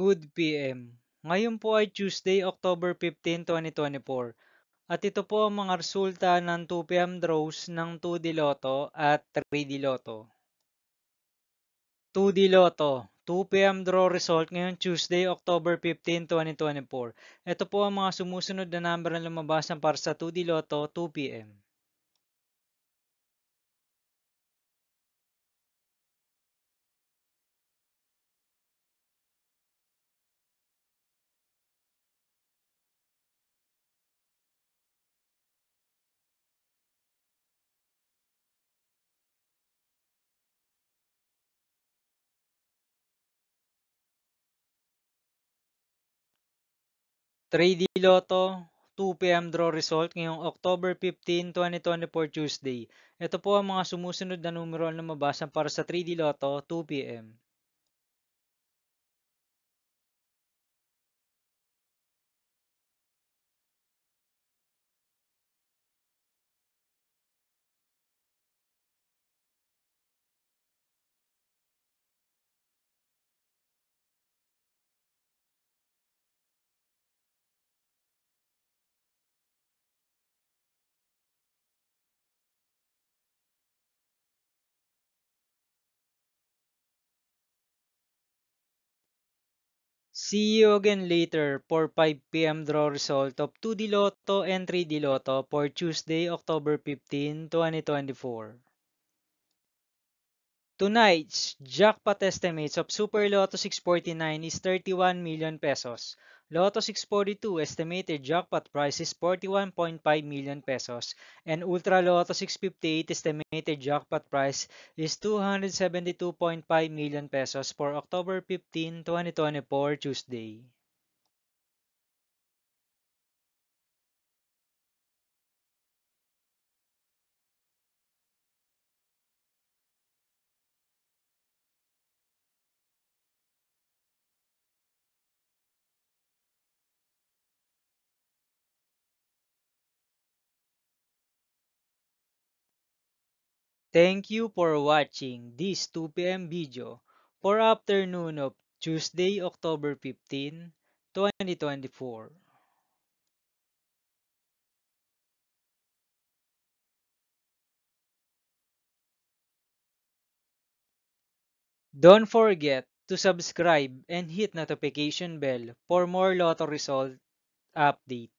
Good PM. Ngayon po ay Tuesday, October 15, 2024. At ito po ang mga resulta ng 2 PM draws ng 2D Lotto at 3D Lotto. 2D Lotto, 2 PM draw result ngayon Tuesday, October 15, 2024. Ito po ang mga sumusunod na number na lumabasan para sa 2D Lotto 2 PM. 3D Lotto, 2 PM draw result ngayong October 15, 2024 Tuesday. Ito po ang mga sumusunod na numero na lumabasan para sa 3D Lotto 2 PM. 'See you again later' for 5 PM draw result of 2D Lotto and 3D Lotto for Tuesday, October 15, 2024. Tonight's jackpot estimates of Super Lotto 649 is 31 million pesos. Lotto 642 estimated jackpot price is 41.5 million pesos. And Ultra Lotto 658 estimated jackpot price is 272.5 million pesos for October 15, 2024 Tuesday. Thank you for watching this 2 PM video for afternoon of Tuesday, October 15, 2024. Don't forget to subscribe and hit notification bell for more Lotto result update.